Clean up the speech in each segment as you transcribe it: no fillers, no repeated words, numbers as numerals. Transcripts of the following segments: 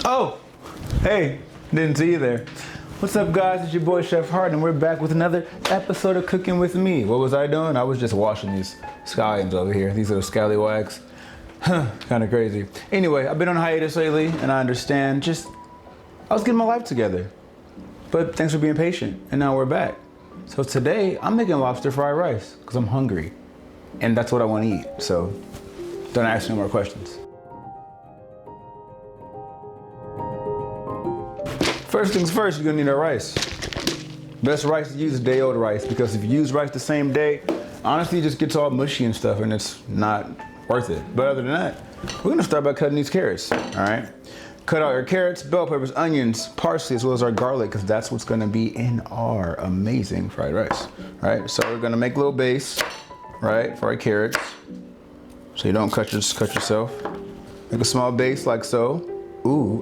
Oh, hey, didn't see you there. What's up, guys? It's your boy Chef Hart, and we're back with another episode of Cooking with Me. What was I doing? I was just washing these scallions over here. These are scallywags. Kind of crazy. Anyway, I've been on hiatus lately, and I understand. I was getting my life together. But thanks for being patient, and now we're back. So today, I'm making lobster fried rice, because I'm hungry. And that's what I want to eat, so don't ask no more questions. First things first, you're gonna need our rice. Best rice to use is day-old rice, because if you use rice the same day, honestly, it just gets all mushy and stuff, and it's not worth it. But other than that, we're gonna start by cutting these carrots, all right? Cut out our carrots, bell peppers, onions, parsley, as well as our garlic, because that's what's gonna be in our amazing fried rice, right? So we're gonna make a little base, right, for our carrots, so you don't cut yourself. Make a small base like so. Ooh,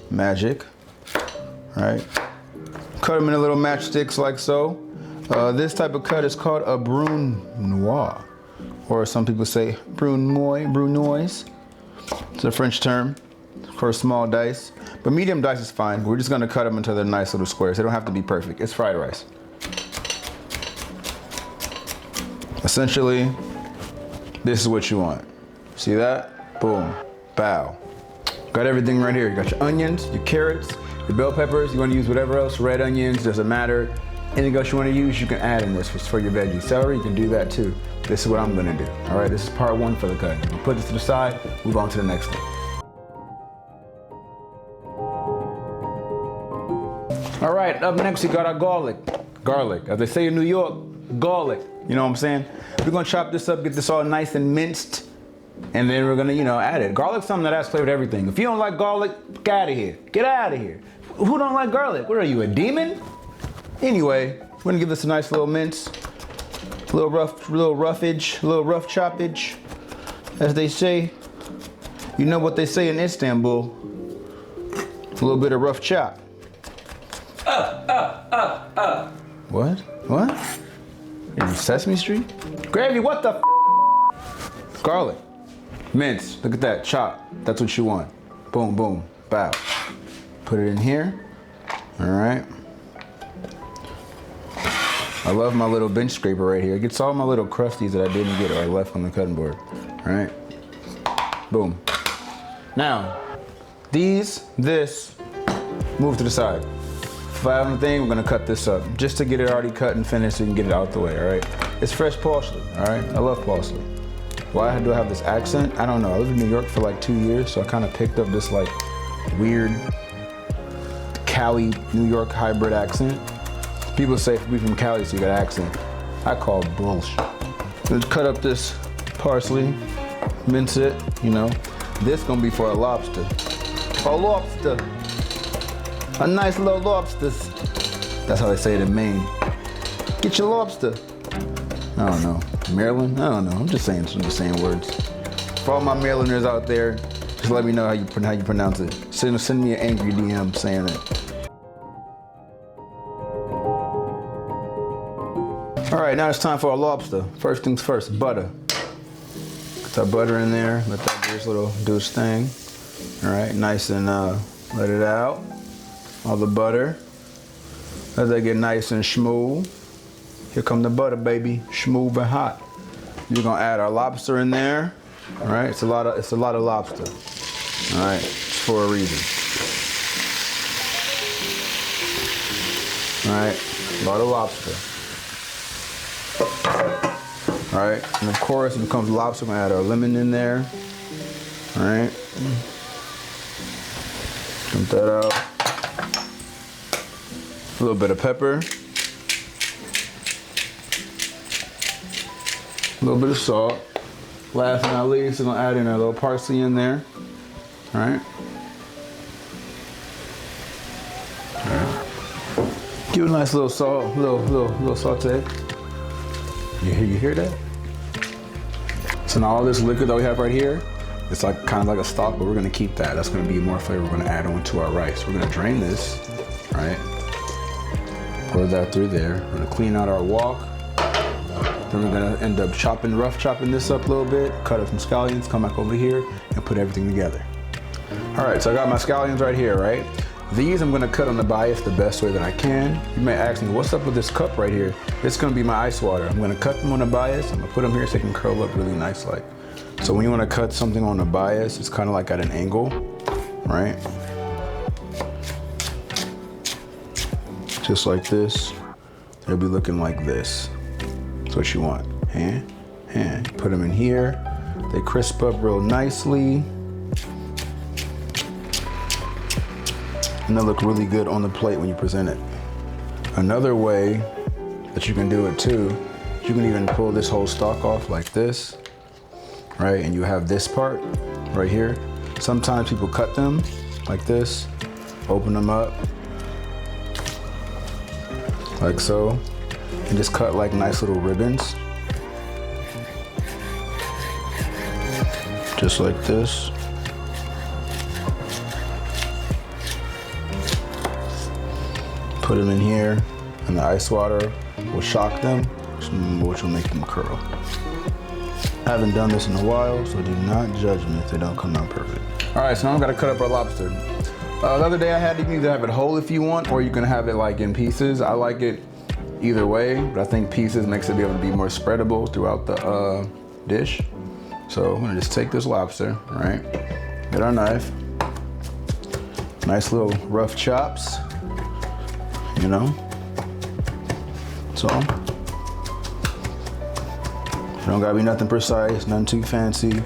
magic. Right? Cut them into little matchsticks like so. This type of cut is called a brunoise, or some people say brunoise. It's a French term for small dice, but medium dice is fine. We're just gonna cut them into their nice little squares. They don't have to be perfect. It's fried rice. Essentially, this is what you want. See that? Boom, bow. Got everything right here. You got your onions, your carrots, your bell peppers. You want to use whatever else, red onions, doesn't matter. Anything else you want to use, you can add in this for your veggies. Celery, you can do that too. This is what I'm going to do. All right, this is part one for the cut. We'll put this to the side, move on to the next one. All right, up next we got our garlic. Garlic, as they say in New York, garlic. You know what I'm saying? We're going to chop this up, get this all nice and minced. And then we're gonna, add it. Garlic's something that adds flavor to everything. If you don't like garlic, get out of here. Get out of here. Who don't like garlic? What are you, a demon? Anyway, we're gonna give this a nice little mince. A little roughage, a little rough choppage. As they say, you know what they say in Istanbul. A little bit of rough chop. What? What? Are you Sesame Street? Gravy, what the f? Garlic. Mince, look at that, chop. That's what you want. Boom, boom, bow. Put it in here. All right. I love my little bench scraper right here. It gets all my little crusties that I didn't get or I left on the cutting board. All right. Boom. Now, this, move to the side. Final thing, we're gonna cut this up just to get it already cut and finished so you can get it out the way, all right? It's fresh parsley, all right? I love parsley. Why do I have this accent? I don't know. I lived in New York for like 2 years, so I kind of picked up this like weird Cali, New York hybrid accent. People say if you're from Cali, so you got an accent. I call bullshit. Let's cut up this parsley, mince it, This gonna be for a lobster. A lobster. A nice little lobster. That's how they say it in Maine. Get your lobster. I don't know. Maryland? I don't know. I'm just saying words. For all my Marylanders out there, just let me know how you pronounce it. Send me an angry DM saying it. All right, now it's time for our lobster. First things first, butter. Get our butter in there. Let that do its thing. All right, nice and let it out. All the butter. Let that get nice and smooth. Here come the butter, baby, smooth and hot. You're gonna add our lobster in there. All right, it's a lot of lobster. All right, it's for a reason. All right, a lot of lobster. All right, and of course, when it comes to lobster, we're gonna add our lemon in there. All right, dump that out. A little bit of pepper. A little bit of salt. Last but not least, we're gonna add in our little parsley in there. All right. All right. Give it a nice little salt, little saute. You hear that? So now all this liquid that we have right here, it's like kind of like a stock, but we're gonna keep that. That's gonna be more flavor we're gonna add on to our rice. We're gonna drain this, right? Pour that through there. We're gonna clean out our wok. Then we're gonna end up rough chopping this up a little bit, cut up some scallions, come back over here, and put everything together. All right, so I got my scallions right here, right? These I'm gonna cut on the bias the best way that I can. You may ask me, what's up with this cup right here? It's gonna be my ice water. I'm gonna cut them on the bias. I'm gonna put them here so they can curl up really nice like. So when you wanna cut something on the bias, it's kind of like at an angle, right? Just like this. It'll be looking like this. That's what you want. Hand. Put them in here. They crisp up real nicely. And they look really good on the plate when you present it. Another way that you can do it too, you can even pull this whole stalk off like this, right? And you have this part right here. Sometimes people cut them like this, open them up like so, and just cut like nice little ribbons. Just like this. Put them in here, and the ice water will shock them, which will make them curl. I haven't done this in a while, so do not judge me if they don't come out perfect. All right, so now I'm gonna cut up our lobster. The other day I had, you can either have it whole if you want, or you can have it like in pieces. I like it either way, but I think pieces makes it be able to be more spreadable throughout the dish. So I'm gonna just take this lobster, right? Get our knife. Nice little rough chops. You know, so it don't gotta be nothing precise, nothing too fancy,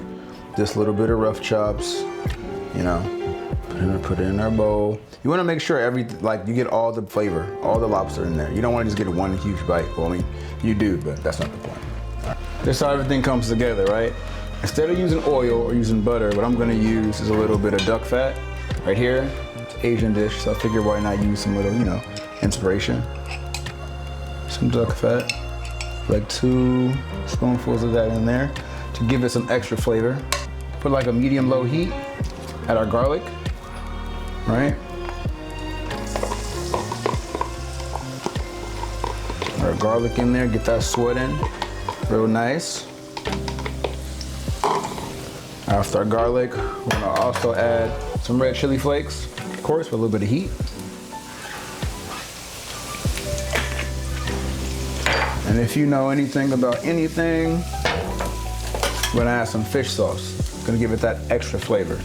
just a little bit of rough chops, you know, put it in our bowl. You wanna make sure you get all the flavor, all the lobster in there. You don't wanna just get one huge bite. Well, I mean, you do, but that's not the point. Right. This is how everything comes together, right? Instead of using oil or using butter, what I'm gonna use is a little bit of duck fat right here. It's an Asian dish, so I figure why not use some little, inspiration. Some duck fat, like 2 spoonfuls of that in there to give it some extra flavor. Put like a medium-low heat at our garlic, right? Our garlic in there, get that sweating real nice. After our garlic, we're gonna also add some red chili flakes, of course, with a little bit of heat. And if you know anything about anything, we're gonna add some fish sauce. It's gonna give it that extra flavor,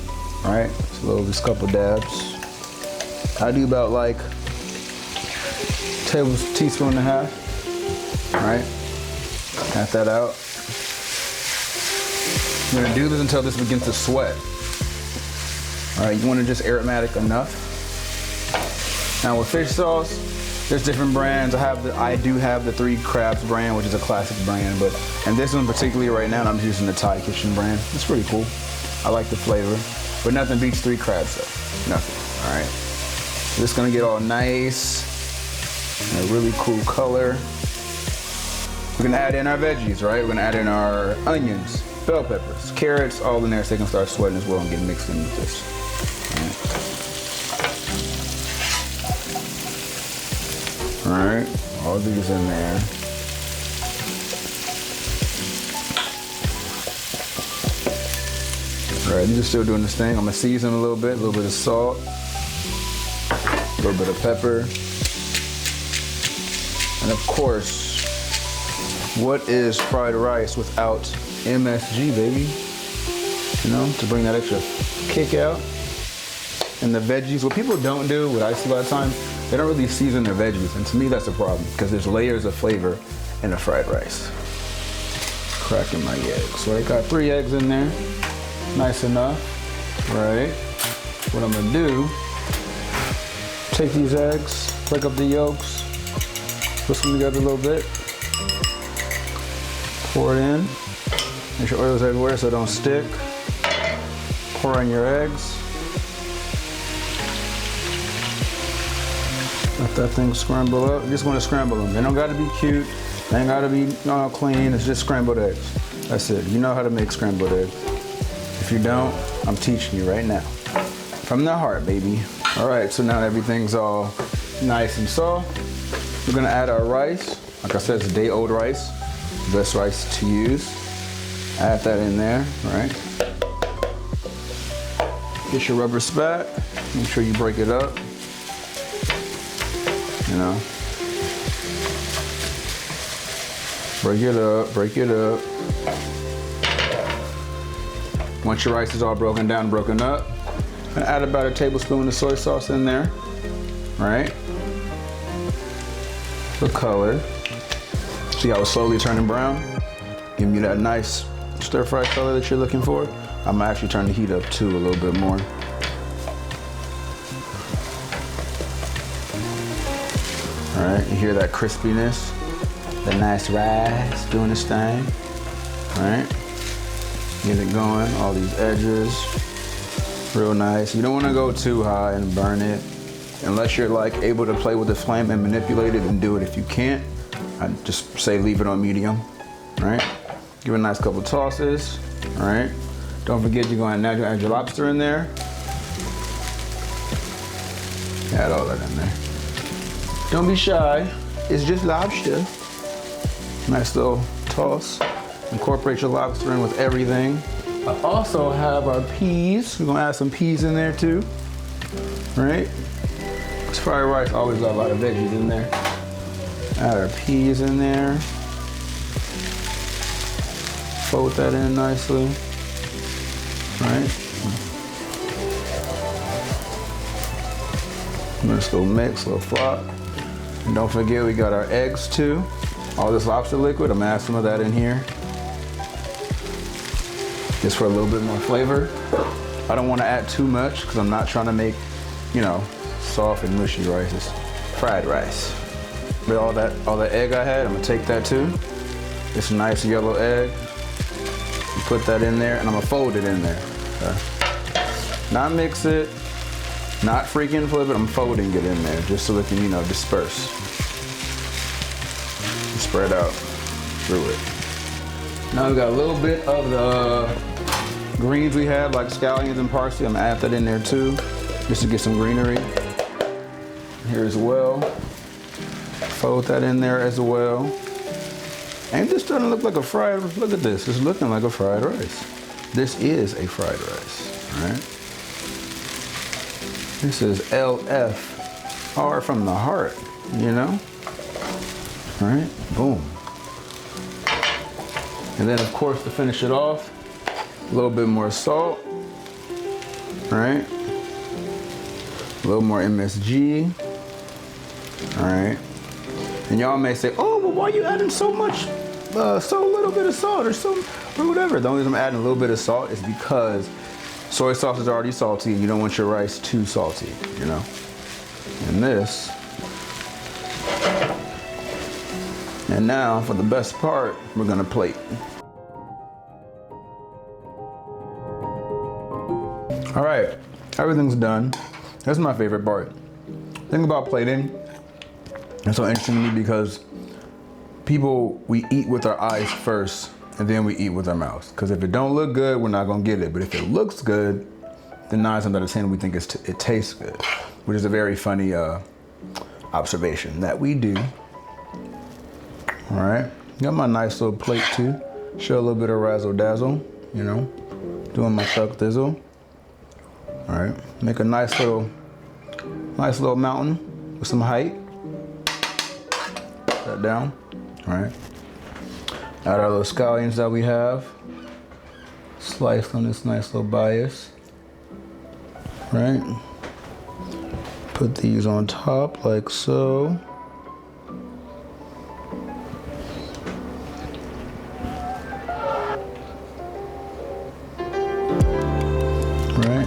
right? Just a couple dabs. I do about like teaspoon and a half, right? Add that out. You're gonna do this until this begins to sweat. All right, you wanna just aromatic enough. Now with fish sauce, there's different brands. I do have the 3 Crabs brand, which is a classic brand, and this one particularly right now, I'm using the Thai Kitchen brand. It's pretty cool. I like the flavor, but nothing beats 3 Crabs though. Nothing, all right? So this is gonna get all nice and a really cool color. We're gonna add in our veggies, right? We're gonna add in our onions, bell peppers, carrots, all in there so they can start sweating as well and get mixed in with this. All right, all these in there. All right, these are still doing this thing. I'm gonna season a little bit of salt, a little bit of pepper, and of course, what is fried rice without MSG, baby? To bring that extra kick out. And the veggies, what people don't do, what I see a lot of times, they don't really season their veggies, and to me that's a problem because there's layers of flavor in the fried rice. Cracking my eggs. So I got 3 eggs in there, nice enough, right? What I'm gonna do, take these eggs, break up the yolks, put them together a little bit, pour it in, make sure oil's everywhere so it don't stick, pour in your eggs. Let that thing scramble up. You just want to scramble them. They don't got to be cute. They ain't got to be clean. It's just scrambled eggs. That's it. You know how to make scrambled eggs. If you don't, I'm teaching you right now. From the heart, baby. All right, so now everything's all nice and soft. We're gonna add our rice. Like I said, it's day-old rice. Best rice to use. Add that in there, right? Get your rubber spat. Make sure you break it up. You know. Break it up, break it up. Once your rice is all broken down, broken up, add about a tablespoon of soy sauce in there, right? The color. See how it's slowly turning brown? Giving you that nice stir-fry color that you're looking for. I'm gonna actually turn the heat up too a little bit more. All right, you hear that crispiness? The nice rice doing its thing, all right? Get it going, all these edges, real nice. You don't wanna go too high and burn it. Unless you're like able to play with the flame and manipulate it, and do it. If you can't, I'd just say leave it on medium, all right? Give it a nice couple tosses, all right? Don't forget you're gonna add your lobster in there. Add all that in there. Don't be shy, it's just lobster. Nice little toss. Incorporate your lobster in with everything. I also have our peas. We're gonna add some peas in there too, right? Because fried rice always got a lot of veggies in there. Add our peas in there. Fold that in nicely, right? Nice little mix, little flop. And don't forget we got our eggs too. All this lobster liquid, I'm gonna add some of that in here. Just for a little bit more flavor. I don't wanna add too much because I'm not trying to make, you know, soft and mushy rice. It's fried rice. But all the egg I had, I'm gonna take that too. It's a nice yellow egg. You put that in there and I'm gonna fold it in there. Okay. Not mix it, not freaking flip it, I'm folding it in there just so it can, you know, disperse. Spread out through it. Now we got a little bit of the greens we have, like scallions and parsley. I'm gonna add that in there too, just to get some greenery. Here as well. Fold that in there as well. And this doesn't look like a fried, look at this, it's looking like a fried rice. This is a fried rice, all right? This is LF, R from the heart, you know? All right, boom. And then of course to finish it off, a little bit more salt, all right? A little more MSG, all right? And y'all may say, oh, well, why are you adding so much, so little bit of salt or whatever? The only reason I'm adding a little bit of salt is because soy sauce is already salty and you don't want your rice too salty, you know? And this. And now for the best part, we're gonna plate. All right, everything's done. That's my favorite part. Thing about plating, it's so interesting to me because we eat with our eyes first and then we eat with our mouths. Because if it don't look good, we're not gonna get it. But if it looks good, then 9 times out of 10, we think it tastes good, which is a very funny observation that we do. All right, got my nice little plate too. Show a little bit of razzle dazzle, you know, doing my tuck thizzle. All right, make a nice little mountain with some height. Put that down, all right. Add our little scallions that we have. Sliced on this nice little bias, right? Put these on top like so.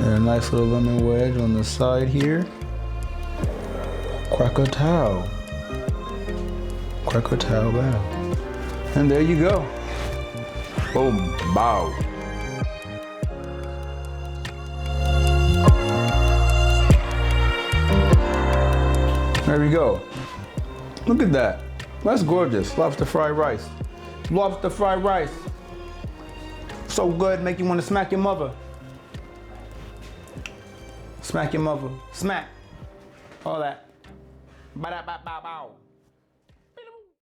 A nice little lemon wedge on the side here. Krakatoa. Krakatoa, wow. And there you go. Boom, bow. There we go. Look at that. That's gorgeous. Lobster fried rice. Lobster fried rice. So good, make you want to smack your mother. Smack your mother. Smack. All that. Ba-da-ba-ba-bow.